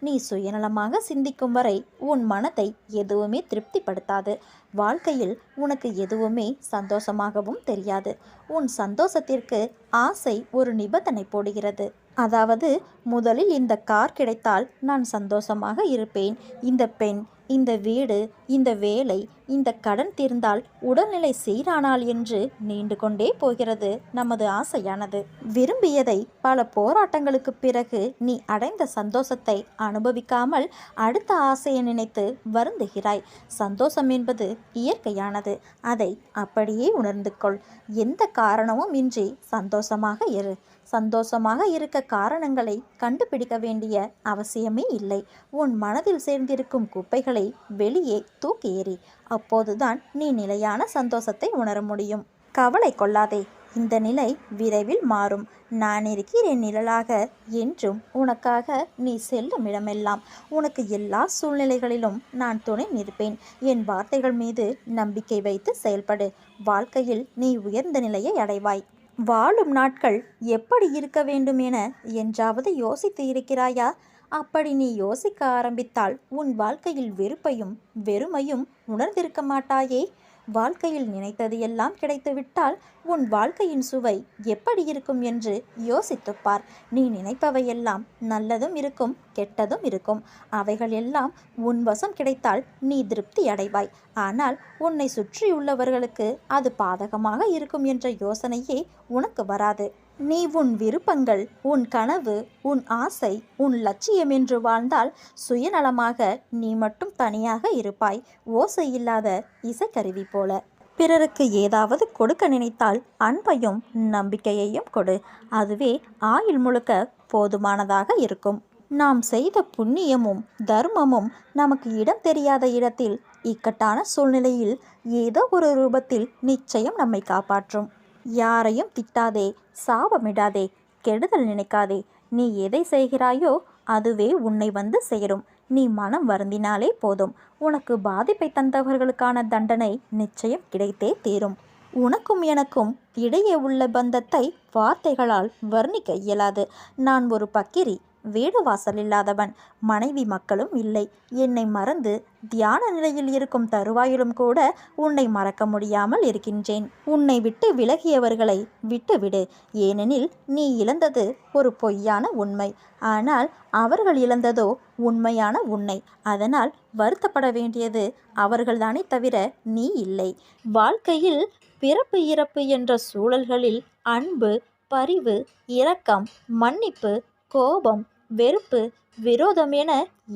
நீ சுயநலமாக சிந்திக்கும் வரை உன் மனதை எதுவுமே திருப்திப்படுத்தாது. வாழ்க்கையில் உனக்கு எதுவுமே சந்தோஷமாகவும் தெரியாது. உன் சந்தோஷத்திற்கு ஆசை ஒரு நிபந்தனை போடுகிறது. அதாவது, முதலில் இந்த கார் கிடைத்தால் நான் சந்தோஷமாக இருப்பேன், இந்த பெண், இந்த வீடு, இந்த வேலை, இந்த கடன் தீர்ந்தால் உடல்நிலை சீரானால் என்று நீண்டு கொண்டே போகிறது நமது ஆசையானது. விரும்பியதை பல போராட்டங்களுக்கு பிறகு நீ அடைந்த சந்தோஷத்தை அனுபவிக்காமல் அடுத்த ஆசையை நினைத்து வருந்துகிறாய். சந்தோஷம் என்பது இயற்கையானது. அதை அப்படியே உணர்ந்து கொள். எந்த காரணமும் இன்றி சந்தோஷமாக இரு. சந்தோஷமாக இருக்க காரணங்களை கண்டுபிடிக்க வேண்டிய அவசியமே இல்லை. உன் மனதில் சேர்ந்திருக்கும் குப்பைகளை வெளியே தூக்கி எறி. அப்போதுதான் நீ நிலையான சந்தோஷத்தை உணர முடியும். கவலை கொள்ளாதே, இந்த நிலை விரைவில் மாறும். நான் இருக்கிறேன் நிழலாக என்றும் உனக்காக. நீ செல்லும் இடமெல்லாம் உனக்கு எல்லா சூழ்நிலைகளிலும் நான் துணை நிற்பேன். என் வார்த்தைகள் மீது நம்பிக்கை வைத்து செயல்படு. வாழ்க்கையில் நீ உயர்ந்த நிலையை அடைவாய். வாழும் நாட்கள் எப்படி இருக்க வேண்டும் என என்றாவது யோசித்து இருக்கிறாயா? அப்படி நீ யோசிக்க ஆரம்பித்தால் உன் வாழ்க்கையில் வெறுப்பையும் வெறுமையும் உணர்ந்திருக்க மாட்டாயே. வாழ்க்கையில் நினைத்தது எல்லாம் கிடைத்துவிட்டால் உன் வாழ்க்கையின் சுவை எப்படி இருக்கும் என்று யோசித்துப்பார். நீ நினைப்பவையெல்லாம் நல்லதும் இருக்கும், கெட்டதும் இருக்கும். அவைகள் எல்லாம் உன் வசம் கிடைத்தால் நீ திருப்தி அடைவாய். ஆனால் உன்னை சுற்றியுள்ளவர்களுக்கு அது பாதகமாக இருக்கும் என்ற யோசனையே உனக்கு வராது. நீ உன் விருப்பங்கள், உன் கனவு, உன் ஆசை, உன் லட்சியம் என்று வாழ்ந்தால் சுயநலமாக நீ மட்டும் தனியாக இருப்பாய், ஓசை இல்லாத இசைக்கருவி போல. பிறருக்கு ஏதாவது கொடுக்க நினைத்தால் அன்பையும் நம்பிக்கையையும் கொடு. அதுவே ஆயுள் முழுக்க போதுமானதாக இருக்கும். நாம் செய்த புண்ணியமும் தர்மமும் நமக்கு இடம் தெரியாத இடத்தில், இக்கட்டான சூழ்நிலையில் ஏதோ ஒரு ரூபத்தில் நிச்சயம் நம்மை காப்பாற்றும். யாரையும் திட்டாதே, சாபமிடாதே, கெடுதல் நினைக்காதே. நீ எதை செய்கிறாயோ அதுவே உன்னை வந்து சேரும். நீ மனம் வருந்தினாலே போதும். உனக்கு பாதிப்பை தந்தவர்களுக்கான தண்டனை நிச்சயம் கிடைத்தே தீரும். உனக்கும் எனக்கும் இடையே உள்ள பந்தத்தை வார்த்தைகளால் வர்ணிக்க இயலாது. நான் ஒரு பக்கிரி, வீடு வாசல் இல்லாதவன், மனைவி மக்களும் இல்லை. என்னை மறந்து தியான நிலையில் இருக்கும் தருவாயிலும் கூட உன்னை மறக்க முடியாமல் இருக்கின்றேன். உன்னை விட்டு விலகியவர்களை விட்டுவிடு. ஏனெனில் நீ இழந்தது ஒரு பொய்யான உண்மை, ஆனால் அவர்கள் இழந்ததோ உண்மையான உன்னை. அதனால் வருத்தப்பட வேண்டியது அவர்கள்தானே தவிர நீ இல்லை. வாழ்க்கையில் பிறப்பு இறப்பு என்ற சூழல்களில் அன்பு, பரிவு, இரக்கம், மன்னிப்பு, கோபம், வெறுப்பு, விரோதம் என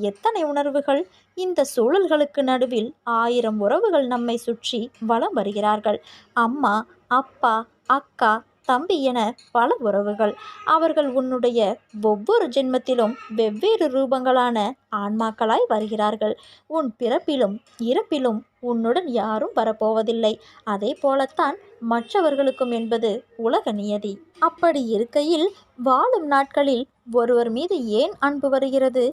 எத்தனை உணர்வுகள்! இந்த சூழல்களுக்கு நடுவில் 1000 உறவுகள் நம்மை சுற்றி வலம் வருகிறார்கள். அம்மா, அப்பா, அக்கா, தம்பி என பல உறவுகள். அவர்கள் உன்னுடைய ஒவ்வொரு ஜென்மத்திலும் வெவ்வேறு ரூபங்களான ஆன்மாக்களாய் வருகிறார்கள். உன் பிறப்பிலும் இறப்பிலும் உன்னுடன் யாரும் வரப்போவதில்லை. அதே போலத்தான் மற்றவர்களுக்கும் என்பது உலக நியதி. அப்படி இருக்கையில் வாழும் நாட்களில் ஒருவர் மீது ஏன் அன்பு வருகிறது,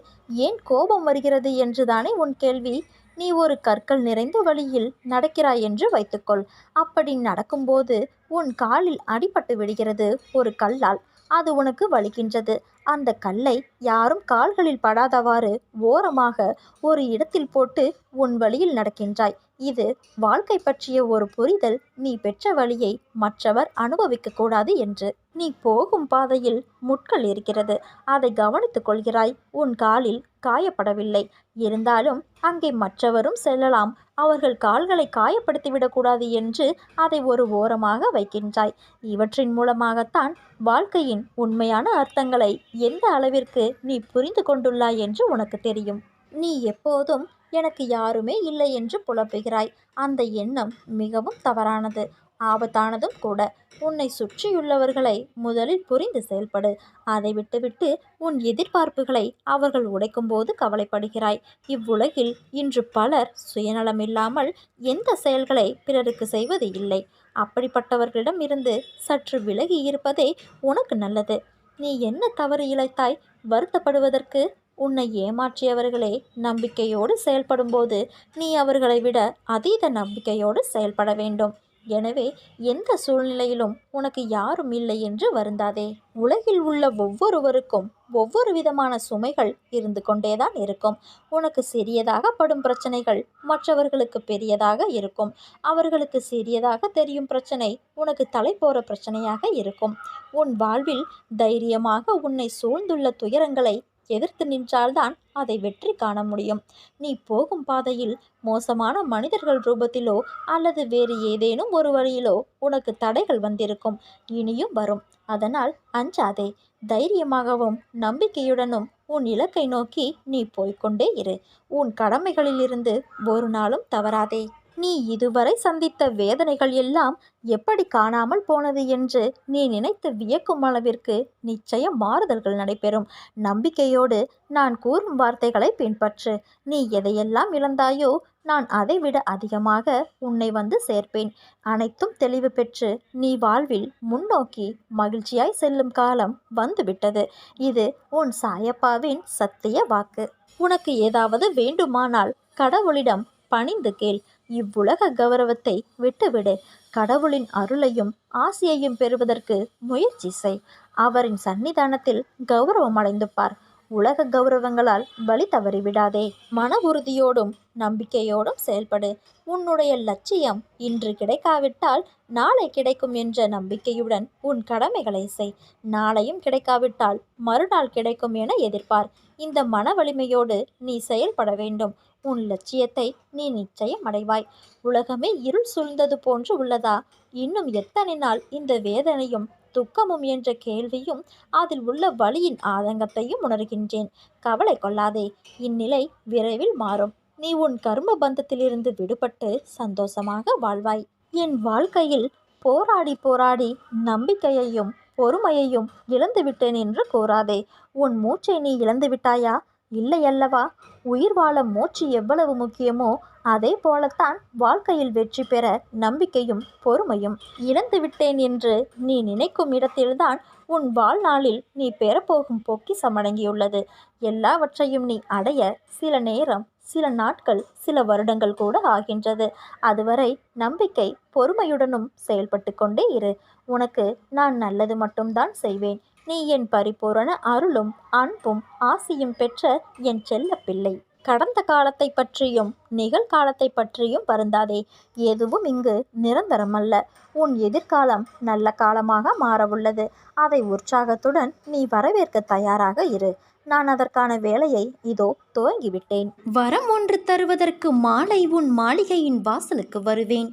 ஏன் கோபம் வருகிறது என்றுதானே உன் கேள்வி. நீ ஒரு கற்கள் நிறைந்த வழியில் நடக்கிறாய் என்று வைத்துக்கொள். அப்படி நடக்கும்போது உன் காலில் அடிபட்டு விடுகிறது ஒரு கல்லால். அது உனக்கு வலிக்கின்றது. அந்த கல்லை யாரும் கால்களில் படாதவாறு ஓரமாக ஒரு இடத்தில் போட்டு உன் வழியில் நடக்கின்றாய். இது வாழ்க்கை பற்றிய ஒரு புரிதல். நீ பெற்ற வழியை மற்றவர் அனுபவிக்க கூடாது என்று. நீ போகும் பாதையில் முட்கள் இருக்கிறது, அதை கவனித்துக் கொள்கிறாய். உன் காலில் காயப்படவில்லை. இருந்தாலும் அங்கே மற்றவரும் செல்லலாம், அவர்கள் கால்களை காயப்படுத்திவிடக்கூடாது என்று அதை ஒரு ஓரமாக வைக்கின்றாய். இவற்றின் மூலமாகத்தான் வாழ்க்கையின் உண்மையான அர்த்தங்களை எந்த அளவிற்கு நீ புரிந்து கொண்டுள்ளாய் என்று உனக்கு தெரியும். நீ எப்போதும் எனக்கு யாருமே இல்லை என்று புலம்புகிறாய். அந்த எண்ணம் மிகவும் தவறானது, ஆபத்தானதும் கூட. உன்னை சுற்றியுள்ளவர்களை முதலில் புரிந்து செயல்படு. அதை விட்டுவிட்டு உன் எதிர்பார்ப்புகளை அவர்கள் உடைக்கும்போது கவலைப்படுகிறாய். இவ்வுலகில் இன்று பலர் சுயநலமில்லாமல் எந்த செயல்களை பிறருக்கு செய்வது இல்லை. அப்படிப்பட்டவர்களிடம் இருந்து சற்று விலகி இருப்பதே உனக்கு நல்லது. நீ என்ன தவறு இழைத்தாய் வருத்தப்படுவதற்கு? உன்னை ஏமாற்றியவர்களே நம்பிக்கையோடு செயல்படும்போது நீ அவர்களை விட அதீத நம்பிக்கையோடு செயல்பட வேண்டும். எனவே எந்த சூழ்நிலையிலும் உனக்கு யாரும் இல்லை என்று வருந்தாதே. உலகில் உள்ள ஒவ்வொருவருக்கும் ஒவ்வொரு விதமான சுமைகள் இருந்து கொண்டேதான் இருக்கும். உனக்கு சிறியதாக படும் பிரச்சனைகள் மற்றவர்களுக்கு பெரியதாக இருக்கும். அவர்களுக்கு சிறியதாக தெரியும் பிரச்சனை உனக்கு தலை போற பிரச்சனையாக இருக்கும். உன் வாழ்வில் தைரியமாக உன்னை சூழ்ந்துள்ள துயரங்களை எதிர்த்து நின்றால்தான் அதை வெற்றி காண முடியும். நீ போகும் பாதையில் மோசமான மனிதர்கள் ரூபத்திலோ அல்லது வேறு ஏதேனும் ஒரு வழியிலோ உனக்கு தடைகள் வந்திருக்கும், இனியும் வரும். அதனால் அஞ்சாதே. தைரியமாகவும் நம்பிக்கையுடனும் உன் இலக்கை நோக்கி நீ போய்கொண்டே இரு. உன் கடமைகளிலிருந்து ஒரு நாளும் தவறாதே. நீ இதுவரை சந்தித்த வேதனைகள் எல்லாம் எப்படி காணாமல் போனது என்று நீ நினைத்து வியக்கும் அளவிற்கு நிச்சயம் மாறுதல்கள் நடைபெறும். நம்பிக்கையோடு நான் கூறும் வார்த்தைகளை பின்பற்று. நீ எதையெல்லாம் இழந்தாயோ நான் அதைவிட அதிகமாக உன்னை வந்து சேர்ப்பேன். அனைத்தும் தெளிவு பெற்று நீ வாழ்வில் முன்னோக்கி மகிழ்ச்சியாய் செல்லும் காலம் வந்துவிட்டது. இது உன் சாயப்பாவின் சத்திய வாக்கு. உனக்கு ஏதாவது வேண்டுமானால் கடவுளிடம் பணிந்து கேள். இவ்வுலக கௌரவத்தை விட்டுவிடு. கடவுளின் அருளையும் ஆசியையும் பெறுவதற்கு முயற்சி செய். அவரின் சன்னிதானத்தில் கௌரவம் அடைந்து பார். உலக கௌரவங்களால் வழி தவறிவிடாதே. மன உறுதியோடும் நம்பிக்கையோடும் செயல்படு. உன்னுடைய லட்சியம் இன்று கிடைக்காவிட்டால் நாளை கிடைக்கும் என்ற நம்பிக்கையுடன் உன் கடமைகளை செய். நாளையும் கிடைக்காவிட்டால் மறுநாள் கிடைக்கும் என எதிர்பார். இந்த மன வலிமையோடு நீ செயல்பட வேண்டும். உன் லட்சியத்தை நீ நிச்சயம் அடைவாய். உலகமே இருள் சூழ்ந்தது போன்று உள்ளதா? இன்னும் எத்தனை நாள் இந்த வேதனையும் துக்கமும் என்ற கேள்வியும் அதில் உள்ள வலியின் ஆதங்கத்தையும் உணர்கின்றேன். கவலை கொள்ளாதே. இந்நிலை விரைவில் மாறும். நீ உன் கர்ம பந்தத்திலிருந்து விடுபட்டு சந்தோஷமாக வாழ்வாய். என் வாழ்க்கையில் போராடி போராடி நம்பிக்கையையும் பொறுமையையும் இழந்துவிட்டேன் என்று கூறாதே. உன் மூச்சை நீ இழந்து விட்டாயா? இல்லையல்லவா? உயிர் வாழ மூச்சு எவ்வளவு முக்கியமோ அதே போலத்தான் வாழ்க்கையில் வெற்றி பெற நம்பிக்கையும் பொறுமையும். இழந்து விட்டேன் என்று நீ நினைக்கும் இடத்தில்தான் உன் வாழ்நாளில் நீ பெறப்போகும் பொக்கிஷம் அடங்கியுள்ளது. எல்லாவற்றையும் நீ அடைய சில நேரம், சில நாட்கள், சில வருடங்கள் கூட ஆகின்றது. அதுவரை நம்பிக்கை பொறுமையுடனும் செயல்பட்டு கொண்டே இரு. உனக்கு நான் நல்லது மட்டும்தான் செய்வேன். நீ என் பரிபூரண அருளும் அன்பும் ஆசியும் பெற்ற என் செல்ல பிள்ளை. கடந்த காலத்தை பற்றியும் நிகழ்காலத்தை பற்றியும் வருந்தாதே. எதுவும் இங்கு நிரந்தரமல்ல. உன் எதிர்காலம் நல்ல காலமாக மாறவுள்ளது. அதை உற்சாகத்துடன் நீ வரவேற்க தயாராக இரு. நான் அதற்கான வேலையை இதோ துவங்கிவிட்டேன். வரம் ஒன்று தருவதற்கு மாலை உன் மாளிகையின் வாசலுக்கு வருவேன்.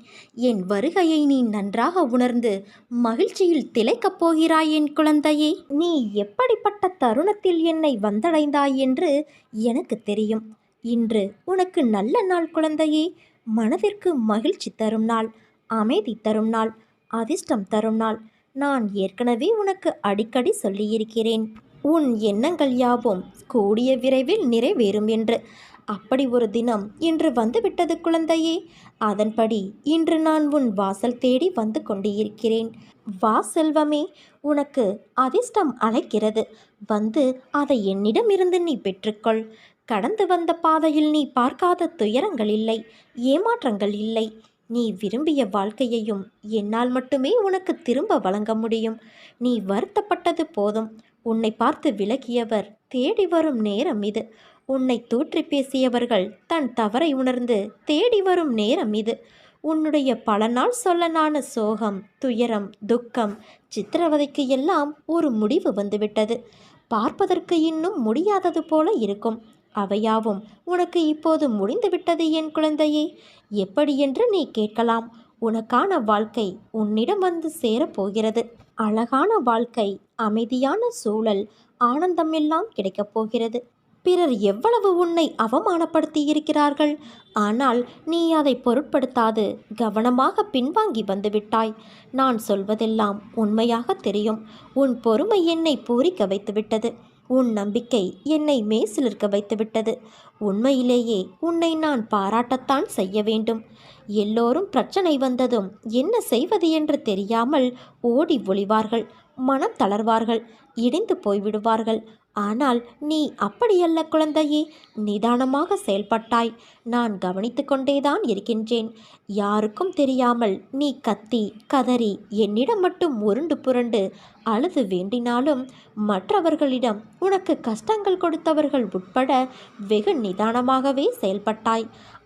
என் வருகையை நீ நன்றாக உணர்ந்து மகிழ்ச்சியில் திளைக்கப் போகிறாய் என் குழந்தையே. நீ எப்படிப்பட்ட தருணத்தில் என்னை வந்தடைந்தாய் என்று எனக்கு தெரியும். இன்று உனக்கு நல்ல நாள் குழந்தையே. மனதிற்கு மகிழ்ச்சி தரும் நாள், அமைதி தரும் நாள், அதிர்ஷ்டம் தரும் நாள். நான் ஏற்கனவே உனக்கு அடிக்கடி சொல்லியிருக்கிறேன், உன் எண்ணங்கள் யாவும் கூடிய விரைவில் நிறைவேறும் என்று. அப்படி ஒரு தினம் இன்று வந்துவிட்டது குழந்தையே. அதன்படி இன்று நான் உன் வாசல் தேடி வந்து கொண்டிருக்கிறேன். வா செல்வமே, உனக்கு அதிர்ஷ்டம் அழைக்கிறது. வந்து அதை என்னிடமிருந்து நீ பெற்றுக்கொள். கடந்து வந்த பாதையில் நீ பார்க்காத துயரங்கள் இல்லை, ஏமாற்றங்கள் இல்லை. நீ விரும்பிய வாழ்க்கையையும் என்னால் மட்டுமே உனக்கு திரும்ப வழங்க முடியும். நீ வருத்தப்பட்டது போதும். உன்னை பார்த்து விலகியவர் தேடி வரும் நேரம் இது. உன்னை தூற்றி பேசியவர்கள் தன் தவறை உணர்ந்து தேடி வரும் நேரம் இது. உன்னுடைய பல நாள் சொல்லனான சோகம், துயரம், துக்கம், சித்திரவதைக்கு எல்லாம் ஒரு முடிவு வந்துவிட்டது. பார்ப்பதற்கு இன்னும் முடியாதது போல இருக்கும். அவையாவும் உனக்கு இப்போது முடிந்துவிட்டது என் குழந்தையே. எப்படி என்று நீ கேட்கலாம். உனக்கான வாழ்க்கை உன்னிடம் வந்து சேரப்போகிறது. அழகான வாழ்க்கை, அமைதியான சூழல், ஆனந்தம் எல்லாம் கிடைக்கப் போகிறது. பிறர் எவ்வளவு உன்னை அவமானப்படுத்தி இருக்கிறார்கள். ஆனால் நீ அதை பொருட்படுத்தாது கவனமாக பின்வாங்கி வந்துவிட்டாய். நான் சொல்வதெல்லாம் உண்மையாக தெரியும். உன் பொறுமை என்னை பூரிக்க வைத்துவிட்டது. உன் நம்பிக்கை என்னை மேசிலிருக்க வைத்துவிட்டது. உண்மையிலேயே உன்னை நான் பாராட்டத்தான் செய்ய வேண்டும். எல்லோரும் பிரச்சனை வந்ததும் என்ன செய்வது என்று தெரியாமல் ஓடி ஒளிவார்கள், மனம் தளர்வார்கள், இடிந்து போய்விடுவார்கள். ஆனால் நீ அப்படியல்ல குழந்தையே, நிதானமாக செயல்பட்டாய். நான் கவனித்து கொண்டேதான் இருக்கின்றேன். யாருக்கும் தெரியாமல் நீ கத்தி கதறி என்னிடம் மட்டும் உருண்டு புரண்டு அழுது வேண்டினாலும் மற்றவர்களிடம் உனக்கு கஷ்டங்கள் கொடுத்தவர்கள் உட்பட வெகு நிதானமாகவே செயல்பட்டாய்.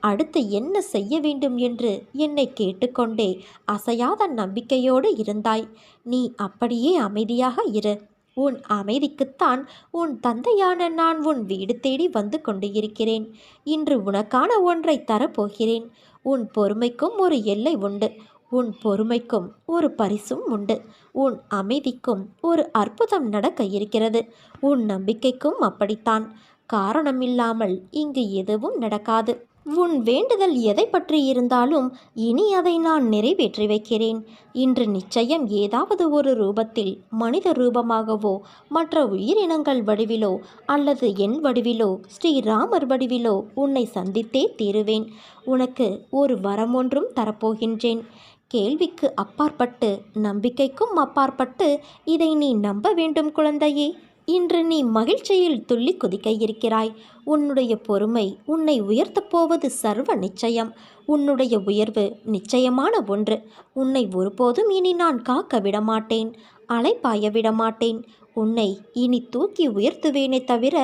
அடுத்து என்ன செய்ய வேண்டும் என்று என்னை கேட்டுக்கொண்டே அசையாத நம்பிக்கையோடு இருந்தாய். நீ அப்படியே அமைதியாக இரு. உன் அமைதிக்குத்தான் உன் தந்தையான நான் உன் வீடு தேடி வந்து கொண்டு இருக்கிறேன். இன்று உனக்கான ஒன்றை தரப்போகிறேன். உன் பொறுமைக்கும் ஒரு எல்லை உண்டு. உன் பொறுமைக்கும் ஒரு பரிசும் உண்டு. உன் அமைதிக்கும் ஒரு அற்புதம் நடக்க இருக்கிறது. உன் நம்பிக்கைக்கும் அப்படித்தான். காரணமில்லாமல் இங்கு எதுவும் நடக்காது. உன் வேண்டுதல் எதை பற்றி இருந்தாலும் இனி அதை நான் நிறைவேற்றி வைக்கிறேன். இன்று நிச்சயம் ஏதாவது ஒரு ரூபத்தில், மனித ரூபமாகவோ மற்ற உயிரினங்கள் வடிவிலோ அல்லது என் வடிவிலோ ஸ்ரீராமர் வடிவிலோ உன்னை சந்தித்தே தீருவேன். உனக்கு ஒரு வரம் ஒன்றும் தரப்போகின்றேன். கேள்விக்கு அப்பாற்பட்டு, நம்பிக்கைக்கும் அப்பாற்பட்டு இதை நீ நம்ப வேண்டும் குழந்தையே. இன்று நீ மகிழ்ச்சியில் துள்ளி குதிக்க இருக்கிறாய். உன்னுடைய பொறுமை உன்னை உயர்த்தப் போவது சர்வ நிச்சயம். உன்னுடைய உயர்வு நிச்சயமான ஒன்று. உன்னை ஒருபோதும் இனி நான் காக்க விடமாட்டேன், அலைப்பாய விடமாட்டேன். உன்னை இனி தூக்கி உயர்த்துவேனே தவிர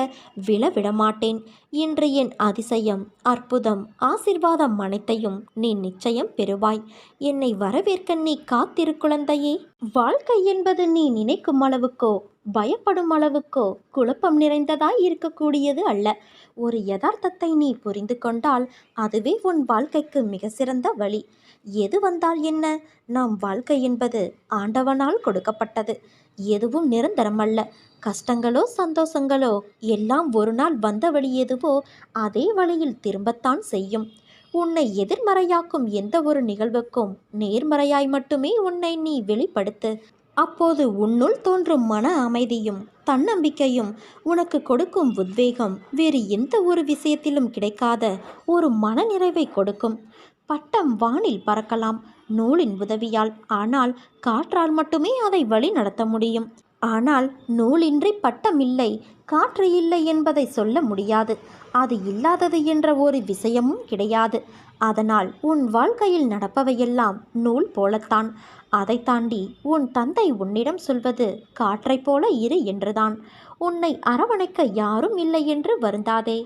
விழ விடமாட்டேன். இன்று என் அதிசயம், அற்புதம், ஆசிர்வாதம் அனைத்தையும் நீ நிச்சயம் பெறுவாய். என்னை வரவேற்க நீ காத்திரு குழந்தையே. வாழ்க்கை என்பது நீ நினைக்கும் அளவுக்கோ பயப்படும் அளவுக்கோ குழப்பம் நிறைந்ததாய் இருக்கக்கூடியது அல்ல. ஒரு யதார்த்தத்தை நீ புரிந்து கொண்டால் அதுவே உன் வாழ்க்கைக்கு மிக சிறந்த வழி. எது வந்தால் என்ன? நம் வாழ்க்கை என்பது ஆண்டவனால் கொடுக்கப்பட்டது. எதுவும் நிரந்தரமல்ல. கஷ்டங்களோ சந்தோஷங்களோ எல்லாம் ஒரு நாள் வந்த வழி எதுவோ அதே வழியில் திரும்பத்தான் செய்யும். உன்னை எதிர்மறையாக்கும் எந்த ஒரு நிகழ்வுக்கும் நேர்மறையாய் மட்டுமே உன்னை நீ வெளிப்படுத்து. அப்போது உன்னுள் தோன்றும் மன அமைதியும் தன்னம்பிக்கையும் உனக்கு கொடுக்கும் உத்வேகம் வேறு எந்த ஒரு விஷயத்திலும் கிடைக்காத ஒரு மனநிறைவை கொடுக்கும். பட்டம் வானில் பறக்கலாம் நூலின் உதவியால். ஆனால் காற்றால் மட்டுமே அதை வழி நடத்த முடியும். ஆனால் நூலின்றி பட்டம் இல்லை, காற்று இல்லை என்பதை சொல்ல முடியாது. அது இல்லாதது என்ற ஒரு விஷயமும் கிடையாது. அதனால் உன் வாழ்க்கையில் நடப்பவையெல்லாம் நூல் போலத்தான். அதை தாண்டி உன் தந்தை உன்னிடம் சொல்வது காற்றைப் போல இரு என்றுதான். உன்னை அரவணைக்க யாரும் இல்லை என்று வருந்தாதே.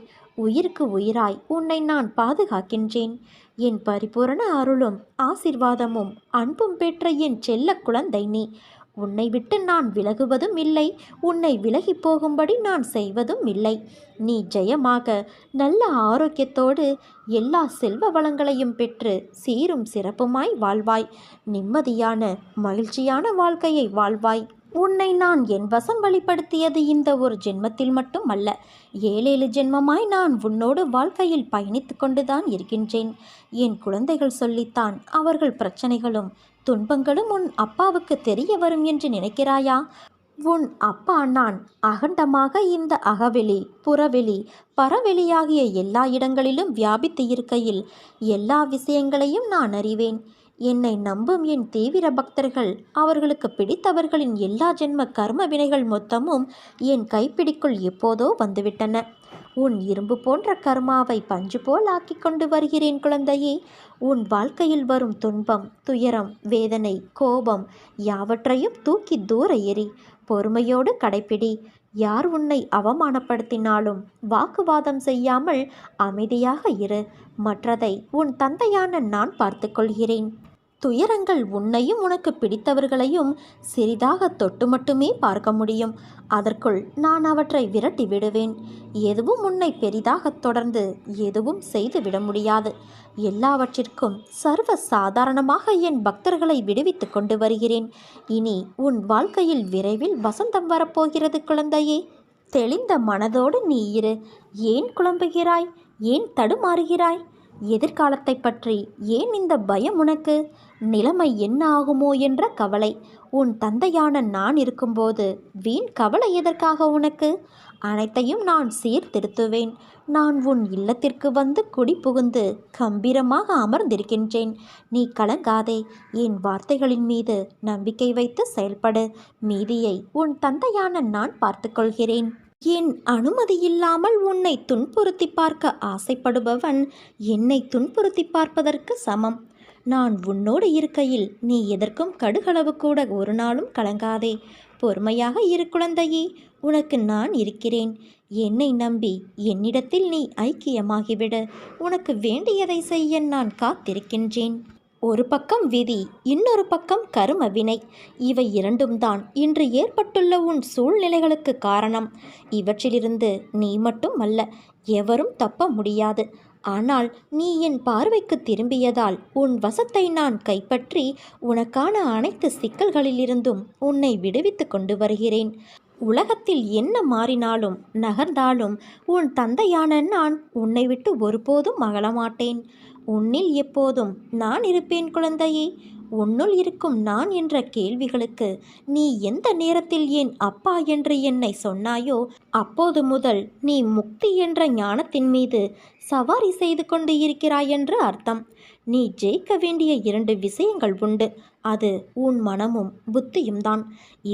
உயிருக்கு உயிராய் உன்னை நான் பாதுகாக்கின்றேன். என் பரிபூரண அருளும் ஆசிர்வாதமும் அன்பும் பெற்ற என் செல்ல குழந்தை நீ. உன்னை விட்டு நான் விலகுவதும் இல்லை, உன்னை விலகி போகும்படி நான் செய்வதும் இல்லை. நீ ஜெயமாக நல்ல ஆரோக்கியத்தோடு எல்லா செல்வ வளங்களையும் பெற்று சீரும் சிறப்புமாய் வாழ்வாய். நிம்மதியான மகிழ்ச்சியான வாழ்க்கையை வாழ்வாய். உன்னை நான் என் வசம் வழிப்படுத்தியது இந்த ஒரு ஜென்மத்தில் மட்டும் அல்ல, 7 ஜென்மமாய் நான் உன்னோடு வாழ்க்கையில் பயணித்து கொண்டுதான் இருக்கின்றேன். என் குழந்தைகள் சொல்லித்தான் அவர்கள் பிரச்சனைகளும் துன்பங்களும் உன் அப்பாவுக்கு தெரிய வரும் என்று நினைக்கிறாயா? உன் அப்பா நான் அகண்டமாக இந்த அகவெளி, புறவெளி, பரவெளியாகிய எல்லா இடங்களிலும் வியாபித்து இருக்கையில் எல்லா விஷயங்களையும் நான் அறிவேன். என்னை நம்பும் என் தீவிர பக்தர்கள், அவர்களுக்கு பிடித்தவர்களின் எல்லா ஜென்ம கர்ம வினைகள் மொத்தமும் என் கைப்பிடிக்குள் எப்போதோ வந்துவிட்டன. உன் இரும்பு போன்ற கர்மாவை பஞ்சு போல் ஆக்கி கொண்டு வருகிறேன் குழந்தையே. உன் வாழ்க்கையில் வரும் துன்பம், துயரம், வேதனை, கோபம் யாவற்றையும் தூக்கி தூர எறி. பொறுமையோடு கடைப்பிடி. யார் உன்னை அவமானப்படுத்தினாலும் வாக்குவாதம் செய்யாமல் அமைதியாக இரு. மற்றதை உன் தந்தையான நான் பார்த்து கொள்கிறேன். துயரங்கள் உன்னையும் உனக்கு பிடித்தவர்களையும் சிறிதாக தொட்டு மட்டுமே பார்க்க முடியும். அதற்குள் நான் அவற்றை விரட்டி விடுவேன். எதுவும் உன்னை பெரிதாக தொடர்ந்து எதுவும் செய்து விட முடியாது. எல்லாவற்றிற்கும் சர்வ சாதாரணமாக என் பக்தர்களை விடுவித்து கொண்டு வருகிறேன். இனி உன் வாழ்க்கையில் விரைவில் வசந்தம் வரப்போகிறது குழந்தையே. தெளிந்த மனதோடு நீ இரு. ஏன் குழம்புகிறாய்? ஏன் தடுமாறுகிறாய்? எதிர்காலத்தை பற்றி ஏன் இந்த பயம் உனக்கு? நிலைமை என்ன ஆகுமோ என்ற கவலை. உன் தந்தையான நான் இருக்கும்போது வீண் கவலை எதற்காக உனக்கு? அனைத்தையும் நான் சீர்திருத்துவேன். நான் உன் இல்லத்திற்கு வந்து குடி புகுந்து கம்பீரமாக அமர்ந்திருக்கின்றேன். நீ கலங்காதே. என் வார்த்தைகளின் மீது நம்பிக்கை வைத்து செயல்படு. மீதியை உன் தந்தையான நான் பார்த்துக்கொள்கிறேன். என் அனுமதி இல்லாமல் உன்னை துன்புறுத்தி பார்க்க ஆசைப்படுபவன் என்னை துன்புறுத்தி பார்ப்பதற்கு சமம். நான் உன்னோடு இருக்கையில் நீ எதற்கும் கடுகளவு கூட ஒரு நாளும் கலங்காதே. பொறுமையாக இரு குழந்தையே, உனக்கு நான் இருக்கிறேன். என்னை நம்பி என்னிடத்தில் நீ ஐக்கியமாகிவிடு. உனக்கு வேண்டியதை செய்ய நான் காத்திருக்கின்றேன். ஒரு பக்கம் விதி, இன்னொரு பக்கம் கரும வினை. இவை இரண்டும் தான் இன்று ஏற்பட்டுள்ள உன் சூழ்நிலைகளுக்கு காரணம். இவற்றிலிருந்து நீ மட்டும் அல்ல, எவரும் தப்ப முடியாது. ஆனால் நீ என் பார்வைக்கு திரும்பியதால் உன் வசத்தை நான் கைப்பற்றி உனக்கான அனைத்து சிக்கல்களிலிருந்தும் உன்னை விடுவித்து கொண்டு வருகிறேன். உலகத்தில் என்ன மாறினாலும் நகர்ந்தாலும் உன் தந்தையான நான் உன்னை விட்டு ஒருபோதும் அகலமாட்டேன். உன்னில் எப்போதும் நான் இருப்பேன் குழந்தையே. உன்னுள் இருக்கும் நான் என்ற கேள்விகளுக்கு நீ எந்த நேரத்தில் என் அப்பா என்று என்னை சொன்னாயோ அப்போது முதல் நீ முக்தி என்ற ஞானத்தின் மீது சவாரி செய்து கொண்டு இருக்கிறாய் என்று அர்த்தம். நீ ஜெயிக்க வேண்டிய 2 விஷயங்கள் உண்டு. அது உன் மனமும் புத்தியும் தான்.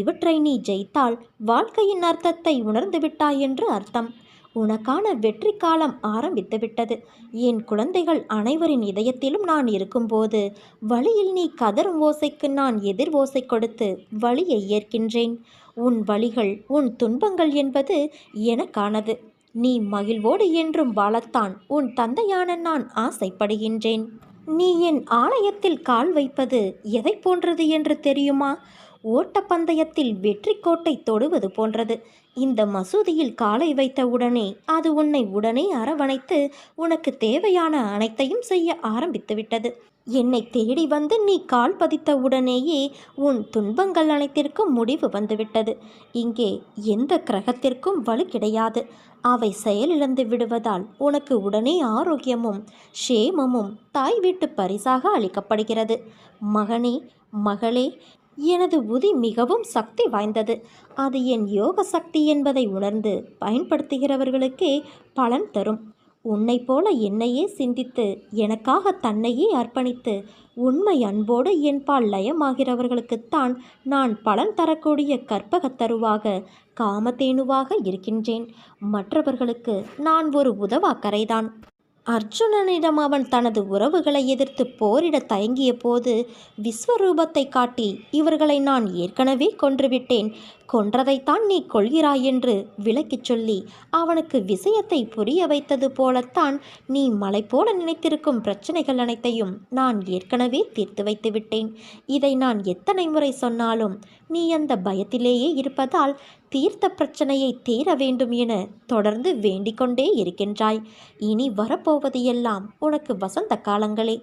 இவற்றை நீ ஜெயித்தால் வாழ்க்கையின் அர்த்தத்தை உணர்ந்து விட்டாய் என்று அர்த்தம். உனக்கான வெற்றி காலம் ஆரம்பித்துவிட்டது. என் குழந்தைகள் அனைவரின் இதயத்திலும் நான் இருக்கும்போது வழியில் நீ கதரும் ஓசைக்கு நான் எதிர் ஓசை கொடுத்து வழியை ஏற்கின்றேன். உன் வழிகள் உன் துன்பங்கள் என்பது எனக்கானது. நீ மகிழ்வோடு என்றும் வாழத்தான் உன் தந்தையான நான் ஆசைப்படுகின்றேன். நீ என் ஆலயத்தில் கால் வைப்பது எதை போன்றது என்று தெரியுமா? ஓட்டப்பந்தயத்தில் வெற்றி கோட்டை தொடுவது போன்றது. இந்த மசூதியில் காலை வைத்த உடனே அது உன்னை உடனே அரவணைத்து உனக்கு தேவையான அனைத்தையும் செய்ய ஆரம்பித்து விட்டது. என்னை தேடி வந்து நீ கால் பதித்த உடனேயே உன் துன்பங்கள் அனைத்திற்கும் முடிவு வந்துவிட்டது. இங்கே எந்த கிரகத்திற்கும் வலு கிடையாது. அவை செயலிழந்து விடுவதால் உனக்கு உடனே ஆரோக்கியமும் ஷேமமும் தாய் வீட்டு பரிசாக அளிக்கப்படுகிறது. மகனே, மகளே, எனது உதி மிகவும் சக்தி வாய்ந்தது. அது என் யோக சக்தி என்பதை உணர்ந்து பயன்படுத்துகிறவர்களுக்கே பலன் தரும். உன்னை போல என்னையே சிந்தித்து எனக்காக தன்னையே அர்ப்பணித்து உண்மை அன்போடு என்பால் லயமாகிறவர்களுக்குத்தான் நான் பலன் தரக்கூடிய கற்பகத்தருவாக காமதேனுவாக இருக்கின்றேன். மற்றவர்களுக்கு நான் ஒரு உதவாக்கரைதான். அர்ஜுனனிடம் அவன் தனது உறவுகளை எதிர்த்து போரிட தயங்கிய போது விஸ்வரூபத்தை காட்டி இவர்களை நான் ஏற்கனவே கொன்றுவிட்டேன், கொன்றதைத்தான் நீ கொள்கிறாய் என்று விளக்கிச் சொல்லி அவனுக்கு விஷயத்தை புரிய வைத்தது போலத்தான் நீ மலை போல நினைத்திருக்கும் பிரச்சனைகள் அனைத்தையும் நான் ஏற்கனவே தீர்த்து வைத்து விட்டேன். இதை நான் எத்தனை முறை சொன்னாலும் நீ அந்த பயத்திலேயே இருப்பதால் தீர்த்த பிரச்சனையை தீர வேண்டும் என தொடர்ந்து வேண்டிக் கொண்டே இருக்கின்றாய். இனி வரப்போவது எல்லாம் உனக்கு வசந்த காலங்களே.